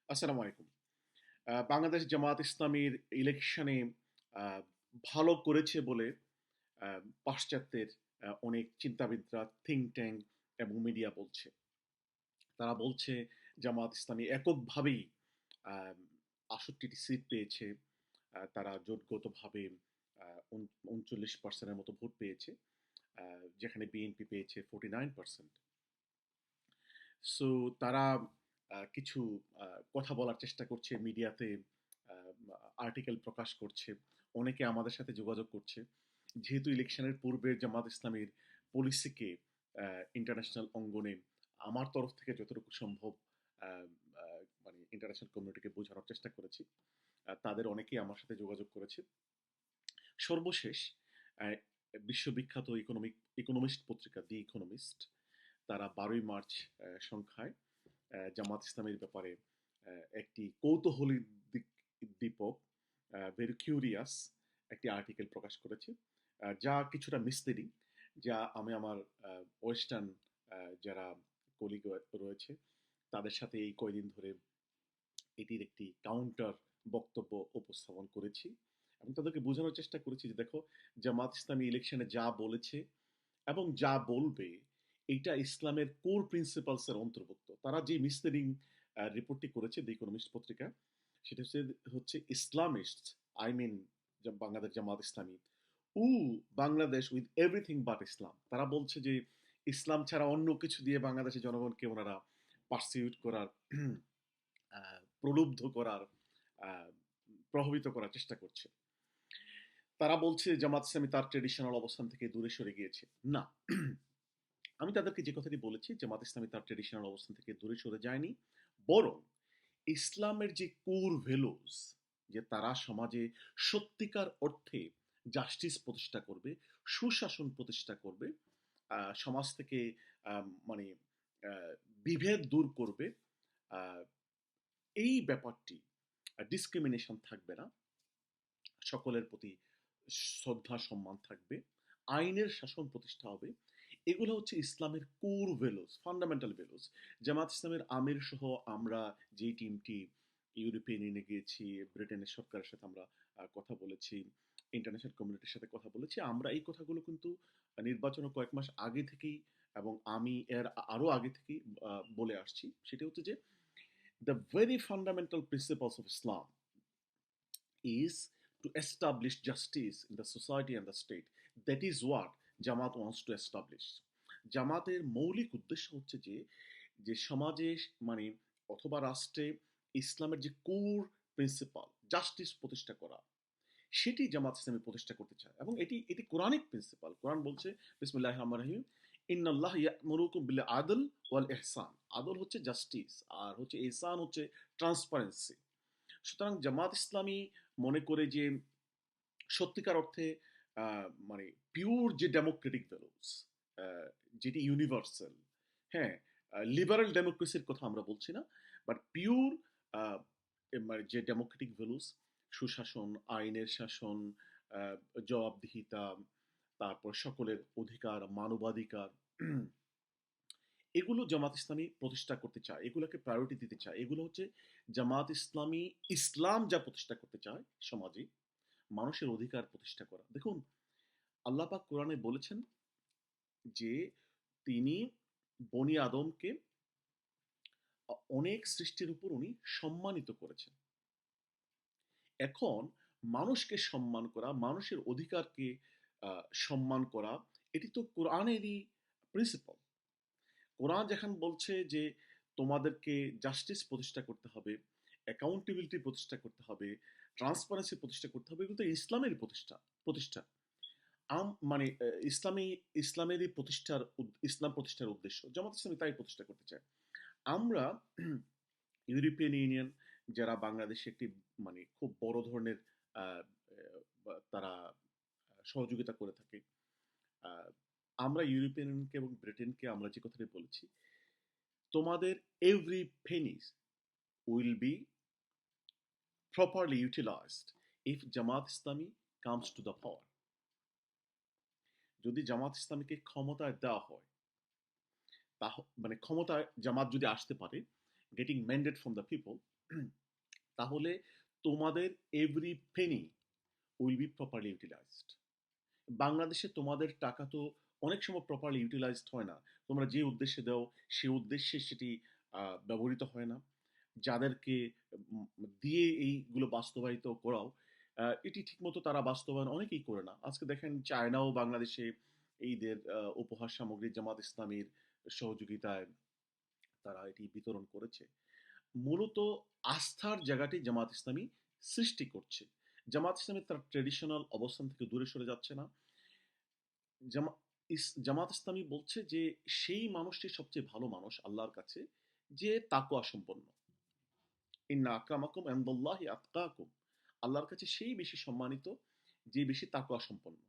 আসসালামু আলাইকুম। বাংলাদেশ জামায়াত ইসলামীর ইলেকশনে আ ভালো করেছে বলে আ পাশ্চাত্যের অনেক চিন্তাবিদরা, থিংক ট্যাঙ্ক এবং মিডিয়া বলছে। তারা বলছে জামায়াত ইসলামী এককভাবেই আ ৬৮টি সিট পেয়েছে। তারা জোটগতভাবে আ উন ৩৯% এর মতো ভোট পেয়েছে। আ যেখানে বিএনপি পেয়েছে 49%। সো তারা কিছু আ কথা বলার চেষ্টা করছে মিডিয়াতে, আ আর্টিকেল প্রকাশ করছে। অনেকে আমাদের সাথে যোগাযোগ করছে। যেহেতু ইলেকশনের পূর্বে জামাত ইসলামীর পলিসিকে আ ইন্টারন্যাশনাল অঙ্গনে আমার তরফ থেকে যতটুকু সম্ভব আ আ মানে ইন্টারন্যাশনাল কমিউনিটিকে বোঝানোর চেষ্টা করেছি। তাদের অনেকেই আমার সাথে যোগাযোগ করেছে। সর্বশেষ আ বিশ্ববিখ্যাত ইকোনমিস্ট পত্রিকা 'দি ইকোনমিস্ট' তারা ১২ই মার্চ সংখ্যায় জামাত ইসলামের ব্যাপারে একটি কৌতূহলী দিক দীপক, ভেরি কিউরিয়াস একটি আর্টিকেল প্রকাশ করেছে, যা কিছুটা মিসলিডিং, যা আমি আমার ওয়েস্টার্ন যারা কলিগ রয়েছে তাদের সাথে এই কয়দিন ধরে এটির একটি কাউন্টার বক্তব্য উপস্থাপন করেছি এবং তাদেরকে বোঝানোর চেষ্টা করেছি যে দেখো, জামাত ইসলামী ইলেকশনে যা বলেছে এবং যা বলবে এটা ইসলামের কোর প্রিন্সিপালস এর অন্তর্ভুক্ত। তারা যে মিসলিডিং রিপোর্টটি করেছে দ্য ইকোনমিস্ট পত্রিকা, সেটা হচ্ছে Islamist, I mean Bangladesh Jamaat Islami uh Bangladesh with everything but ইসলাম। তারা বলছে যে ইসলাম ছাড়া অন্য কিছু দিয়ে বাংলাদেশের জনগণকে ওনারা পারসিউট করার, প্রলুব্ধ করার, আহ, প্রভাবিত করার চেষ্টা করছে। তারা বলছে জামাত ইসলামী তার ট্রেডিশনাল অবস্থান থেকে দূরে সরে গিয়েছে। না, আমি তাদেরকে যে কথাটি বলেছি, জামাত ইসলামী তার ট্রেডিশনাল অবস্থান থেকে দূরে সরে যায়নি, বরং ইসলামের যে কোর ভ্যালুস, যে তারা সমাজে সত্যিকার অর্থে জাস্টিস প্রতিষ্ঠা করবে, সুশাসন প্রতিষ্ঠা করবে, সমাজ থেকে মানে আহ, বিভেদ দূর করবে, আহ, এই ব্যাপারটি, ডিসক্রিমিনেশন থাকবে না, সকলের প্রতি শ্রদ্ধা সম্মান থাকবে, আইনের শাসন প্রতিষ্ঠা হবে, এগুলো হচ্ছে ইসলামের কোর ভ্যালুস, ফান্ডামেন্টাল ভ্যালুস। জামাত ইসলামের আমির সহ আমরা যে টিমটি ইউরোপিয়ান ইউনিয়নে গিয়েছি, ব্রিটেনের সরকারের সাথে আমরা কথা বলেছি, ইন্টারন্যাশনাল কমিউনিটির সাথে কথা বলেছি, আমরা এই কথাগুলো কিন্তু নির্বাচনের কয়েক মাস আগে থেকেই এবং আমি এর আরো আগে থেকেই বলে আসছি। সেটা হচ্ছে যে the very fundamental principles of Islam is to establish justice in the society and the state. That is what Jamaat wants to establish. জামাতের মৌলিক উদ্দেশ্য হচ্ছে যে যে সমাজে, মানে অথবা রাষ্ট্রে ইসলামের যে কোর প্রিন্সিপাল, জাস্টিস প্রতিষ্ঠা করা, সেটি জামাত ইসলামী প্রতিষ্ঠা করতে চায় এবং এটি এটি কোরআনিক প্রিন্সিপাল। কোরআন বলছে বিসমিল্লাহির রহমানির রহিম, ইন্নাল্লাহ ইয়া'মুরুকুম বিল আদল ওয়াল ইহসান। আদল হচ্ছে জাস্টিস, আর হচ্ছে ইহসান হচ্ছে ট্রান্সপারেন্সি। সুতরাং জামাত ইসলামী মনে করে যে সত্যিকার অর্থে মানে পিওর যে ডেমোক্রেটিক ভ্যালুস, যেটি ইউনিভার্সাল, হ্যাঁ, লিবারেল ডেমোক্রেসির কথা আমরা বলছি না, বাট পিওর মানে যে ডেমোক্রেটিক ভ্যালুস, সুশাসন, আইনের শাসন, আহ, জবাবদিহিতা, তারপর সকলের অধিকার, মানবাধিকার, এগুলো জামাত ইসলামী প্রতিষ্ঠা করতে চায়, এগুলোকে প্রায়োরিটি দিতে চায়। এগুলো হচ্ছে জামাত ইসলামী, ইসলাম যা প্রতিষ্ঠা করতে চায় সমাজে, মানুষের অধিকার প্রতিষ্ঠা করা। দেখুন, আল্লাহ পাক কোরআনে বলেছেন যে তিনি বনি আদমকে অনেক সৃষ্টির উপর উনি সম্মানিত করেছেন। এখন মানুষকে সম্মান করা, মানুষের অধিকারকে সম্মান করা, এটি তো কোরআনেরই প্রিন্সিপাল। কোরআন যেখানে বলছে যে তোমাদেরকে জাস্টিস প্রতিষ্ঠা করতে হবে, অ্যাকাউন্টেবিলিটি প্রতিষ্ঠা করতে হবে, ট্রান্সপারেন্সি প্রতিষ্ঠা করতে হবে, এগুলো তো ইসলামের প্রতিষ্ঠা। মানে ইসলামেরই ইসলাম প্রতিষ্ঠার উদ্দেশ্য, জামাত ইসলামী তাই প্রতিষ্ঠা করতে চায়। আমরা ইউরোপিয়ান ইউনিয়ন, যারা বাংলাদেশে একটি মানে খুব বড় ধরনের আহ, তারা সহযোগিতা করে থাকে, আহ, আমরা ইউরোপিয়ান ইউনিয়নকে এবং ব্রিটেনকে আমরা যে কথাটি বলেছি, তোমাদের every penny will be properly utilised if Jamaat Islami comes to the power. যদি জামাত ইসলামীকে ক্ষমতায় দেওয়া হয়, তা মানে ক্ষমতায় জামাত যদি আসতে পারে, getting mandate from the people, তাহলে তোমাদের every penny will be properly utilised. বাংলাদেশে তোমাদের টাকা তো অনেক সময় প্রপারলি ইউটিলাইজড হয় না। তোমরা যে উদ্দেশ্যে দাও সে উদ্দেশ্যে সেটি ব্যবহৃত হয় না। যাদেরকে উম, দিয়ে এইগুলো বাস্তবায়িত করাও, এটি ঠিকমতো তারা বাস্তবায়ন অনেকেই করে না। আজকে দেখেন চায়নাও বাংলাদেশে এইদের উপহার সামগ্রী জামাত ইসলামীর সহযোগিতায় তারা এটি বিতরণ করেছে। মূলত আস্থার জায়গাটি জামাত ইসলামী সৃষ্টি করছে। জামাত ইসলামী তার ট্রেডিশনাল অবস্থান থেকে দূরে সরে যাচ্ছে না। জামা জামাত ইসলামী বলছে যে সেই মানুষটি সবচেয়ে ভালো মানুষ আল্লাহর কাছে যে তাকওয়া সম্পন্ন। ইন্না আকরামাকুম ইনদাল্লাহি আতকাকুম। আল্লাহর কাছে সেই বেশি সম্মানিত যে বেশি তাকওয়া সম্পন্ন।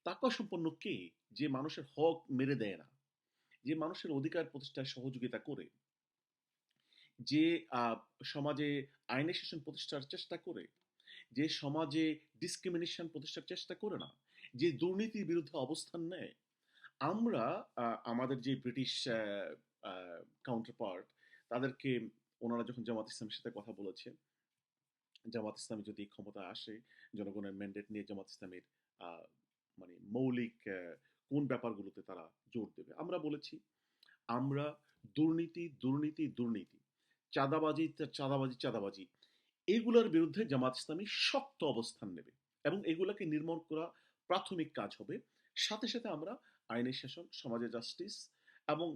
তাকওয়া সম্পন্ন কে? যে মানুষের হক মেরে দেয় না, যে মানুষের অধিকার প্রতিষ্ঠায় সহযোগিতা করে, যে সমাজে আইনের শাসন প্রতিষ্ঠার চেষ্টা করে, যে সমাজে ডিসক্রিমিনেশন প্রতিষ্ঠার চেষ্টা করে না, যে দুর্নীতির বিরুদ্ধে অবস্থান নেয়। আমরা আমাদের যে ব্রিটিশ কাউন্টারপার্ট তাদেরকে, ওনারা যখন জামাত ইসলামের সাথে কথা বলেছে, জামাত ইসলামী যদি ক্ষমতায় আসে, জনগণের ম্যান্ডেট নিয়ে জামাত ইসলামের আহ, মানে মৌলিক কোন ব্যাপারগুলোতে তারা জোর দেবে, আমরা বলেছি আমরা দুর্নীতি দুর্নীতি দুর্নীতি, চাঁদাবাজি চাঁদাবাজি চাঁদাবাজি, এগুলোর বিরুদ্ধে জামাত ইসলামী শক্ত অবস্থান নেবে এবং এগুলোকে নির্মূল করা প্রাথমিক কাজ হবে। সাথে সাথে আমরা আইনের শাসন, সমাজে জাস্টিস এবং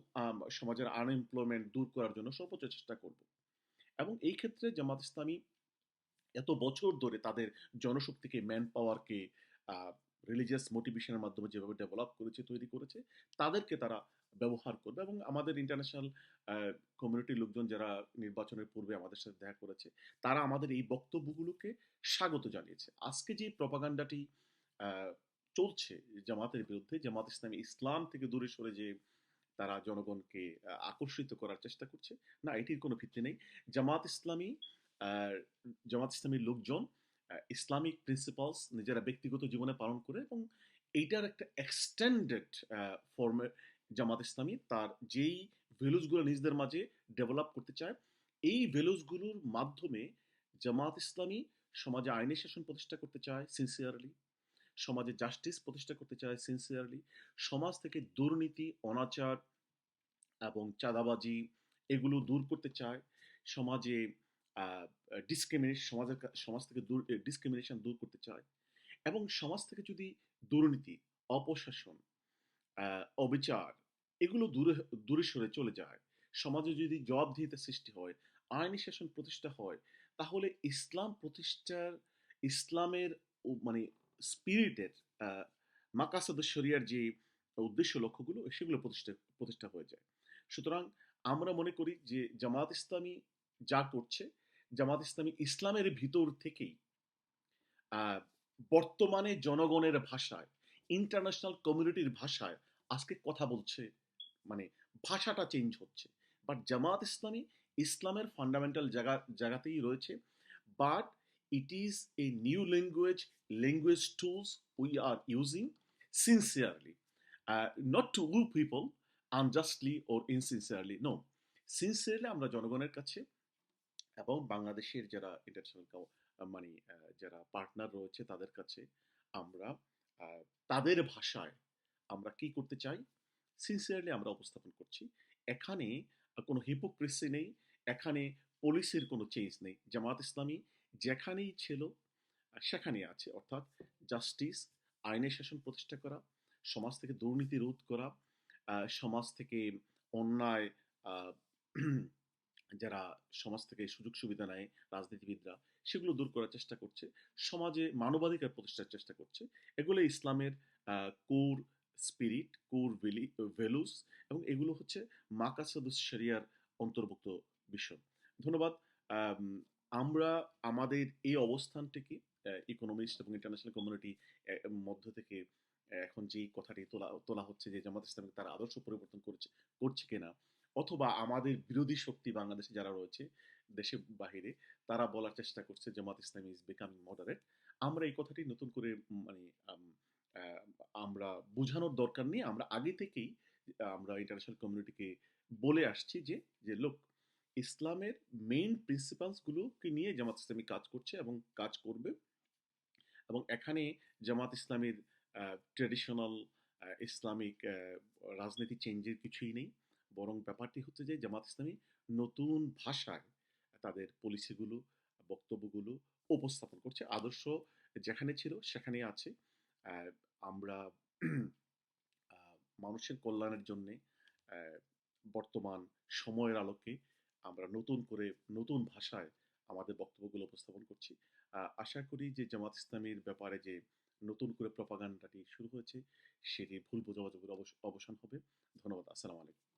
সমাজের আনএমপ্লয়মেন্ট দূর করার জন্য সর্বোচ্চ চেষ্টা করব। এবং এই ক্ষেত্রে জামাত ইসলামী এত বছর ধরে তাদের জনশক্তিকে, ম্যান পাওয়ারকে রিলিজিয়াস মোটিভেশনের মাধ্যমে যেভাবে ডেভেলপ করেছে, তৈরি করেছে, তাদেরকে তারা ব্যবহার করবে। এবং আমাদের ইন্টারন্যাশনাল কমিউনিটির লোকজন যারা নির্বাচনের পূর্বে আমাদের সাথে দেখা করেছে, তারা আমাদের এই বক্তব্যগুলোকে স্বাগত জানিয়েছে। আজকে যে প্রপাগান্ডাটি চলছে জামাতের বিরুদ্ধে, জামাত ইসলামী ইসলাম থেকে দূরে সরে যে তারা জনগণকে আকর্ষিত করার চেষ্টা করছে, না, এটির কোনো ভিত্তি নেই। জামাত ইসলামী আহ, জামাত ইসলামীর লোকজন ইসলামিক প্রিন্সিপালস নিজেরা ব্যক্তিগত জীবনে পালন করে এবং এইটার একটা এক্সটেন্ডেড ফর্মে জামাত ইসলামী তার যেই ভ্যালুসগুলো নিজেদের মাঝে ডেভেলপ করতে চায়, এই ভ্যালুসগুলোর মাধ্যমে জামাত ইসলামী সমাজে আইনের শাসন প্রতিষ্ঠা করতে চায় সিনসিয়ারলি, সমাজে জাস্টিস প্রতিষ্ঠা করতে চায় সিনসিয়ারলি, সমাজ থেকে দুর্নীতি, অনাচার এবং চাঁদাবাজি এগুলো দূর করতে চায়, সমাজে ডিসক্রিমিনেশন, সমাজ থেকে ডিসক্রিমিনেশন দূর করতে চায়। এবং সমাজ থেকে যদি দুর্নীতি, অপশাসন, অবিচার এগুলো দূরে দূরে সরে চলে যায়, সমাজে যদি জবাবদিহিতা সৃষ্টি হয়, আইনি শাসন প্রতিষ্ঠা হয়, তাহলে ইসলাম প্রতিষ্ঠার, ইসলামের মানে স্পিরিটের, মাকাসাদ শরিয়ার যে উদ্দেশ্য লক্ষ্যগুলো সেগুলো প্রতিষ্ঠা প্রতিষ্ঠা হয়ে যায়। সুতরাং আমরা মনে করি যে জামাত ইসলামী যা করছে, জামাত ইসলামী ইসলামের ভিতর থেকেই আহ, বর্তমানে জনগণের ভাষায়, ইন্টারন্যাশনাল কমিউনিটির ভাষায় আজকে কথা বলছে। মানে ভাষাটা চেঞ্জ হচ্ছে, বাট জামাত ইসলামী ইসলামের ফান্ডামেন্টাল জায়গাতেই রয়েছে। But it is a new language tools we are using sincerely, not to fool people unjustly or insincerely, no, sincerely আমরা জনগণের কাছে এবং বাংলাদেশের যারা ইন্টারন্যাশনাল মানে যারা পার্টনার রয়েছে তাদের কাছে আমরা আহ, তাদের ভাষায় আমরা কি করতে চাই সিনসিয়ারলি আমরা উপস্থাপন করছি। এখানে কোনো হিপোক্রেসি নেই, এখানে পলিসির কোনো চেঞ্জ নেই। জামাত ইসলামী যেখানেই ছিল সেখানেই আছে, অর্থাৎ জাস্টিস, আইনের শাসন প্রতিষ্ঠা করা, সমাজ থেকে দুর্নীতি রোধ করা, সমাজ থেকে অন্যায়, আহ, যারা সমাজ থেকে সুযোগ সুবিধা নেয় রাজনীতিবিদরা, সেগুলো দূর করার চেষ্টা করছে, সমাজে মানবাধিকার প্রতিষ্ঠার চেষ্টা করছে। এগুলো ইসলামের কোর স্পিরিট, কোর ভ্যালুস, এবং এগুলো হচ্ছে মাকাসাদুস শরিয়ার অন্তর্ভুক্ত বিষয়। ধন্যবাদ। আম, আমরা আমাদের এই অবস্থানটিকে ইকোনমিস্ট এবং ইন্টারন্যাশনাল কমিউনিটি মধ্য থেকে এখন যেই কথাটি তোলা তোলা হচ্ছে যে জামাত ইসলামী তার আদর্শ পরিবর্তন করছে করছে কিনা, অথবা আমাদের বিরোধী শক্তি বাংলাদেশে যারা রয়েছে দেশে বাহিরে, তারা বলার চেষ্টা করছে Jamaat Islami is becoming moderate. আমরা এই কথাটি নতুন করে মানে আম, আহ, আমরা বোঝানোর দরকার নেই। আমরা আগে থেকেই আমরা ইন্টারন্যাশনাল কমিউনিটিকে বলে আসছি যে যে লোক, ইসলামের মেইন প্রিন্সিপালস গুলোকে নিয়ে জামাত ইসলামী কাজ করছে এবং কাজ করবে। এবং এখানে জামাত ইসলামীর ট্রেডিশনাল ইসলামিক রাজনীতি চেঞ্জের কিছুই নেই। বরং ব্যাপারটি হচ্ছে যে জামাত ইসলামী নতুন ভাষায় তাদের পলিসিগুলো, বক্তব্যগুলো উপস্থাপন করছে। আদর্শ যেখানে ছিল সেখানেই আছে। আহ, আমরা আহ, মানুষের কল্যাণের জন্যে আহ, বর্তমান সময়ের আলোকে আমরা নতুন করে নতুন ভাষায় আমাদের বক্তব্যগুলো উপস্থাপন করছি। আশা করি যে জামাত ইসলামীর ব্যাপারে যে নতুন করে প্রপাগান্ডাটি শুরু হয়েছে সেটি ভুল বোঝাবুঝির অবসান হবে। ধন্যবাদ। আসসালামু আলাইকুম।